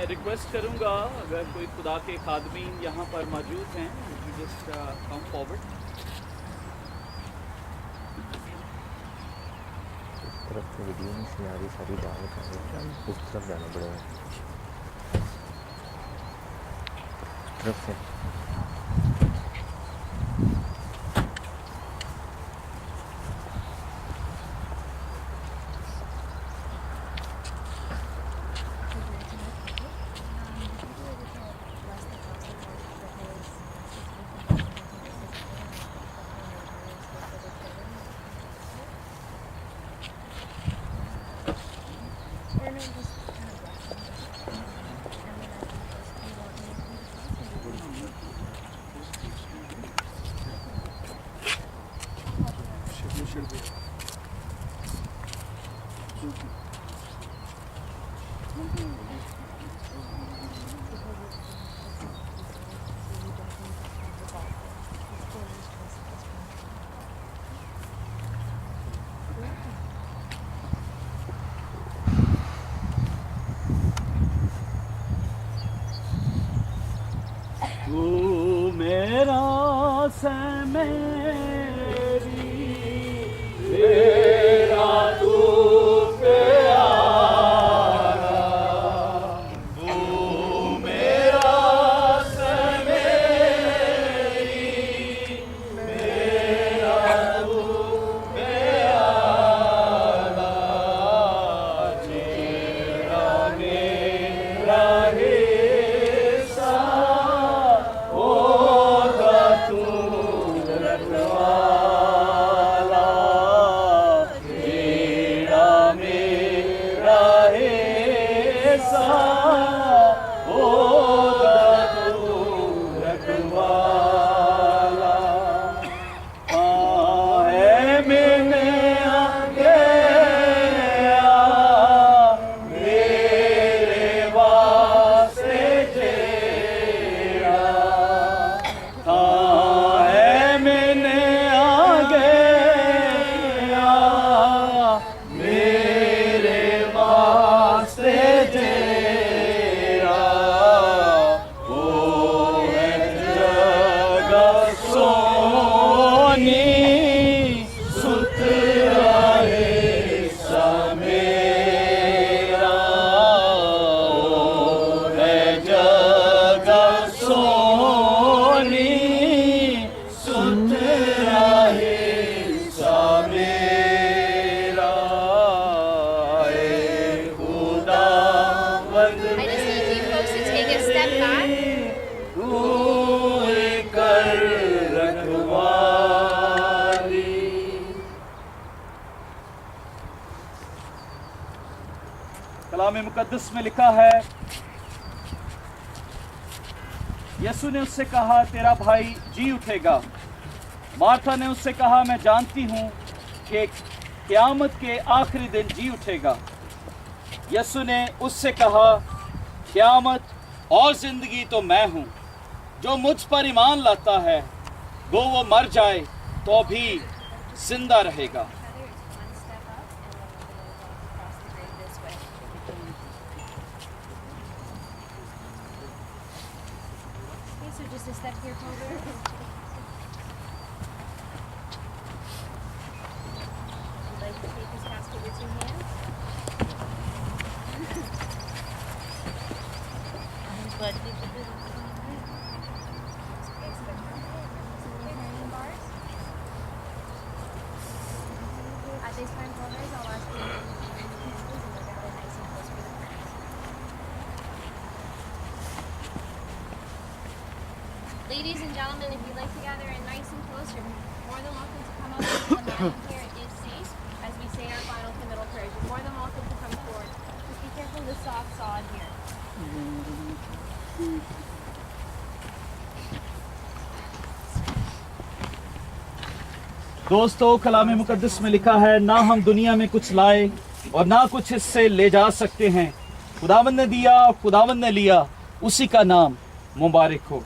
Request करूँगा अगर कोई खुदा के खादमीन यहाँ पर मौजूद हैं, जस्ट कम फॉरवर्ड। इस तरफ से वीडियो नहीं सुना रही, सारी बाहर कर रही, उस तरफ जाना पड़ेगा, इस तरफ से। तू मेरा से मेरी तेरा तू प्यारा, तू मेरा से मेरी मेरा तू प्यारा, तेरा मेरा हिस्सा कलाम मुकद्दस में लिखा है, यसु ने उससे कहा तेरा भाई जी उठेगा। मार्था ने उससे कहा मैं जानती हूँ कि क़यामत के आखिरी दिन जी उठेगा। यसु ने उससे कहा क़यामत और ज़िंदगी तो मैं हूँ, जो मुझ पर ईमान लाता है वो मर जाए तो भी जिंदा रहेगा। So just a step here forward. Would you like to take this casket with your hands? At this time, brothers, I'll ask you to use your hands and we'll gather nice and close for the prayers. Ladies and gentlemen, if you'd like to gather in nice and close, you're more than welcome to come up to the line here. It is safe as we say our final committal prayers. You're more than welcome to come forward. Just be careful of the soft sod here. दोस्तों, कलाम मुकद्दस में लिखा है, ना हम दुनिया में कुछ लाए और ना कुछ इससे ले जा सकते हैं। खुदावंद ने दिया और खुदावंद ने लिया, उसी का नाम मुबारक हो।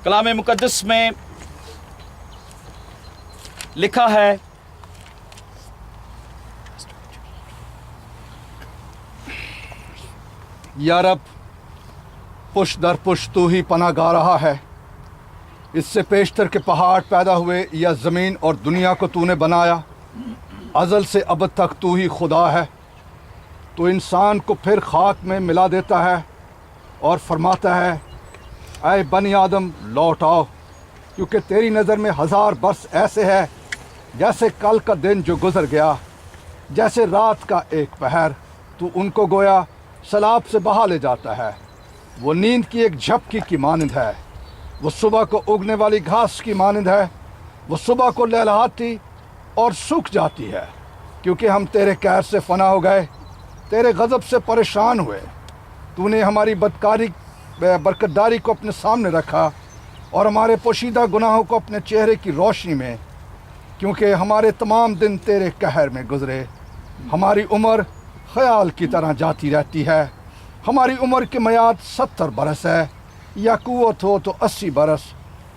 कलाम मुकद्दस में लिखा है, या रब, पुश दर पुश तू ही पनाह रहा है। इससे पेशतर के पहाड़ पैदा हुए या ज़मीन और दुनिया को तूने बनाया। अज़ल से अबद तक तू ही खुदा है। तो इंसान को फिर खाक में मिला देता है और फरमाता है, ऐ बनी आदम लौट आओ, क्योंकि तेरी नज़र में 1000 बरस ऐसे है जैसे कल का दिन जो गुज़र गया, जैसे रात का एक पहर। तू उनको गोया सैलाब से बहा ले जाता है। वो नींद की एक झपकी की मानंद है, वो सुबह को उगने वाली घास की मानंद है। वो सुबह को लहलहाती और सूख जाती है, क्योंकि हम तेरे कहर से फना हो गए, तेरे गज़ब से परेशान हुए। तूने हमारी बरकतदारी को अपने सामने रखा और हमारे पोशीदा गुनाहों को अपने चेहरे की रोशनी में, क्योंकि हमारे तमाम दिन तेरे कहर में गुजरे। हमारी उम्र ख्याल की तरह जाती रहती है। हमारी उम्र की मियाद 70 बरस है, या कुव्वत हो तो 80 बरस,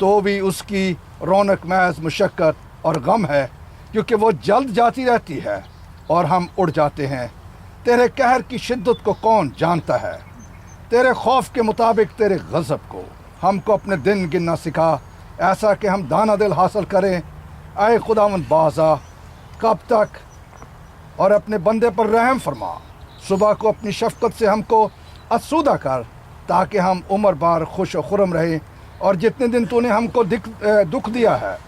तो भी उसकी रौनक महज मुशक्क़त और गम है, क्योंकि वो जल्द जाती रहती है और हम उड़ जाते हैं। तेरे कहर की शिद्दत को कौन जानता है? तेरे खौफ के मुताबिक तेरे गज़ब को हमको अपने दिन गिनना सिखा, ऐसा कि हम दाना दिल हासिल करें। ऐ खुदावंद बाज़ा, कब तक? और अपने बंदे पर रहम फरमा। सुबह को अपनी शफ़क़त से हमको आसूदा कर, ताकि हम उम्र बार खुश और खुरम रहें। और जितने दिन तूने हमको दुख दिया है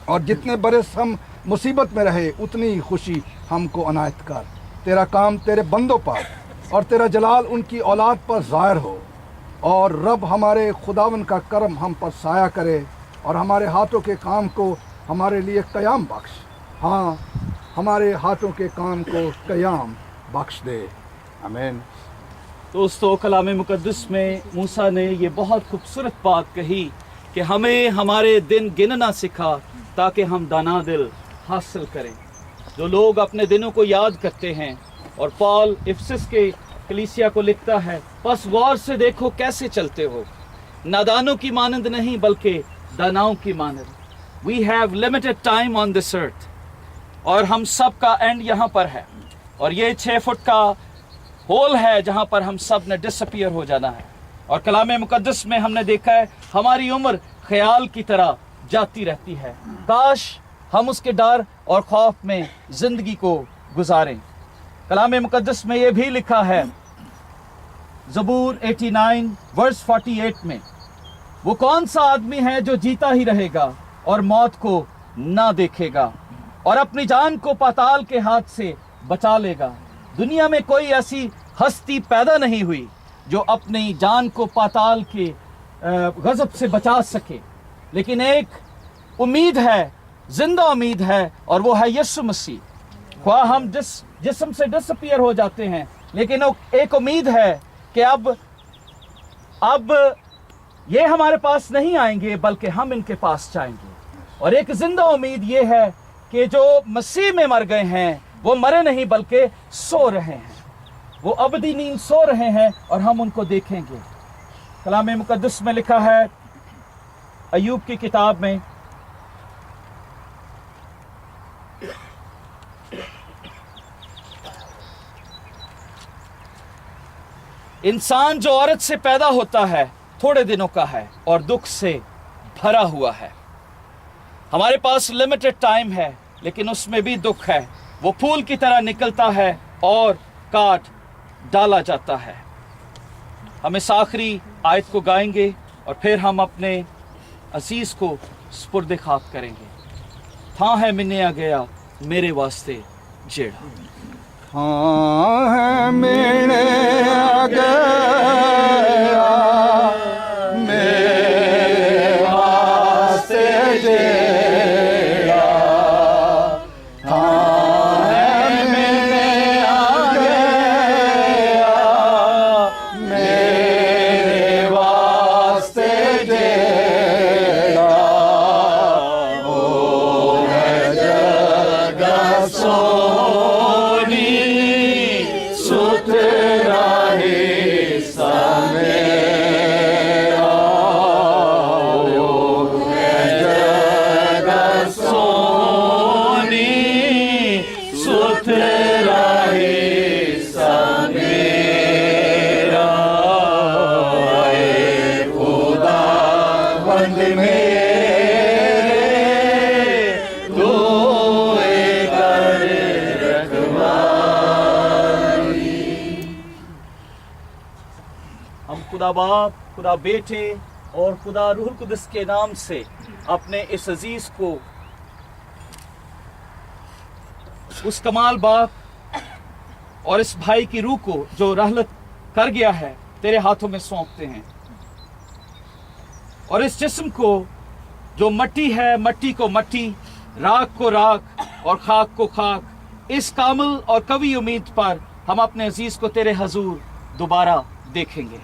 और जितने बरस हम मुसीबत में रहे, उतनी ही खुशी हमको अनायत कर। तेरा काम तेरे बंदों पर और तेरा जलाल उनकी औलाद पर ज़ाहिर हो। और रब हमारे खुदावन का करम हम पर साया करे और हमारे हाथों के काम को हमारे लिए क़याम बख्श। हाँ, हमारे हाथों के काम को क़याम बख्श दे। आमीन। दोस्तों, कलाम मुक़द्दस में मूसा ने ये बहुत खूबसूरत बात कही कि हमें हमारे दिन गिनना सिखा, ताकि हम दाना दिल हासिल करें। जो लोग अपने दिनों को याद करते हैं, और पॉल इफिसस के कलीसिया को लिखता है, बस गौर से देखो कैसे चलते हो, नादानों की मानंद नहीं बल्कि दानाओं की मानंद। We have limited time on this earth, और हम सब का एंड यहाँ पर है, और ये 6 फुट का होल है जहाँ पर हम सब ने डिसअपियर हो जाना है। और कलाम मुक़द्दस में हमने देखा है हमारी उम्र ख्याल की तरह जाती रहती है। काश हम उसके डर और खौफ में ज़िंदगी को गुजारें। कलाम मुक़द्दस में ये भी लिखा है, ज़बूर 89 वर्स 48 में, वो कौन सा आदमी है जो जीता ही रहेगा और मौत को ना देखेगा, और अपनी जान को पाताल के हाथ से बचा लेगा। दुनिया में कोई ऐसी हस्ती पैदा नहीं हुई जो अपनी जान को पाताल के गज़ब से बचा सके, लेकिन एक उम्मीद है, जिंदा उम्मीद है, और वो है यीशु मसीह। ख्वाह हम जिस्म से डिसअपियर हो जाते हैं, लेकिन एक उम्मीद है कि अब ये हमारे पास नहीं आएंगे, बल्कि हम इनके पास जाएंगे। और एक जिंदा उम्मीद ये है कि जो मसीह में मर गए हैं वो मरे नहीं बल्कि सो रहे हैं, वो अबदी नींद सो रहे हैं, और हम उनको देखेंगे। कलाम मुक़द्दस में लिखा है, अय्यूब की किताब में, इंसान जो औरत से पैदा होता है थोड़े दिनों का है और दुख से भरा हुआ है। हमारे पास लिमिटेड टाइम है, लेकिन उसमें भी दुख है। वो फूल की तरह निकलता है और काट डाला जाता है। हम इस आखिरी आयत को गाएंगे और फिर हम अपने अजीज को स्पुर्द खाक करेंगे। था है मिन्ने आ गया मेरे वास्ते जेड़ा, हाँ है मेरे आ गया मेरे वास्ते जेड़ा, हाँ है मेरे आ गया मेरे वास्ते जेड़ा, ओ है जगह सोनी सुतरा हिस्सा में खुदा बाप, खुदा बेटे और खुदा रूहुल कुदस के नाम से अपने इस अजीज को उस कमाल बाप और इस भाई की रूह को जो रहलत कर गया है तेरे हाथों में सौंपते हैं। और इस जिस्म को जो मट्टी है, मट्टी को मट्टी, राख को राख और खाक को खाक, इस कामिल और कवी उम्मीद पर हम अपने अजीज को तेरे हजूर दोबारा देखेंगे।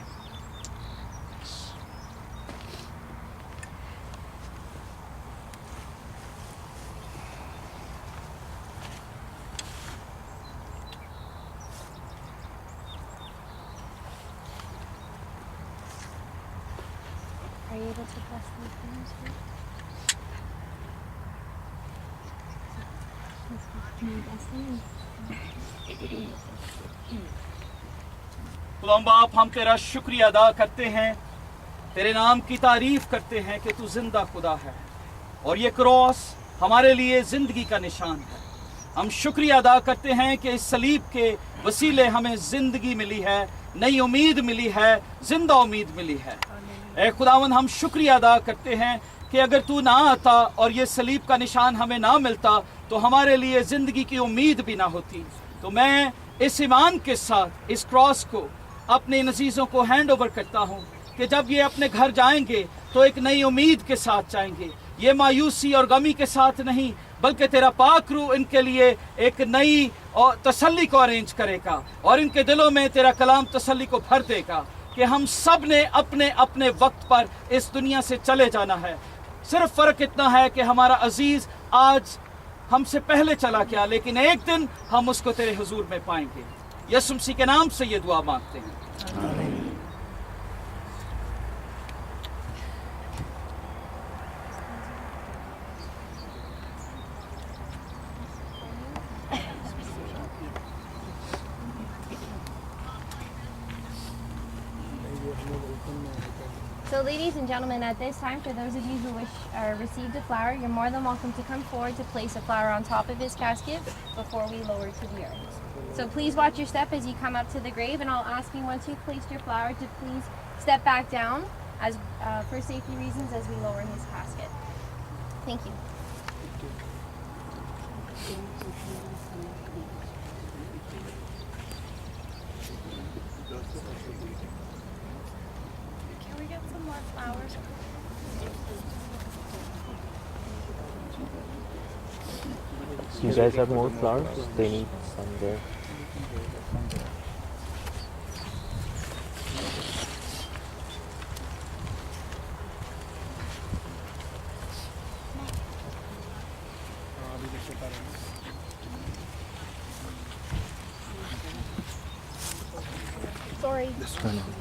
Are you able to press these buttons here? Can you press them? खुदा बाप, हम तेरा शुक्रिया अदा करते हैं, तेरे नाम की तारीफ करते हैं कि तू जिंदा खुदा है और ये क्रॉस हमारे लिए जिंदगी का निशान है। हम शुक्रिया अदा करते हैं कि इस सलीब के वसीले हमें जिंदगी मिली है, नई उम्मीद मिली है, जिंदा उम्मीद मिली है। ए खुदावन, हम शुक्रिया अदा करते हैं कि अगर तू ना आता और ये सलीब का निशान हमें ना मिलता तो हमारे लिए ज़िंदगी की उम्मीद भी ना होती। तो मैं इस ईमान के साथ इस क्रॉस को अपने इन अजीज़ों को हैंड ओवर करता हूँ कि जब ये अपने घर जाएंगे तो एक नई उम्मीद के साथ जाएंगे, ये मायूसी और गमी के साथ नहीं, बल्कि तेरा पाक रूह इनके लिए एक नई और तसल्ली को अरेंज करेगा और इनके दिलों में तेरा कलाम तसल्ली को भर देगा कि हम सब ने अपने अपने वक्त पर इस दुनिया से चले जाना है। सिर्फ फ़र्क इतना है कि हमारा अजीज़ आज हमसे पहले चला गया, लेकिन एक दिन हम उसको तेरे हुजूर में पाएंगे। यीशु मसीह के नाम से ये दुआ मांगते हैं। So ladies and gentlemen, at this time, for those of you who wish received a flower, you're more than welcome to come forward to place a flower on top of his casket before we lower to the earth. So please watch your step as you come up to the grave, and I'll ask you once you've placed your flower to please step back down as for safety reasons as we lower his casket. Thank you. Can we get some more flowers? You guys have more flowers? They need some there. Sorry. This one.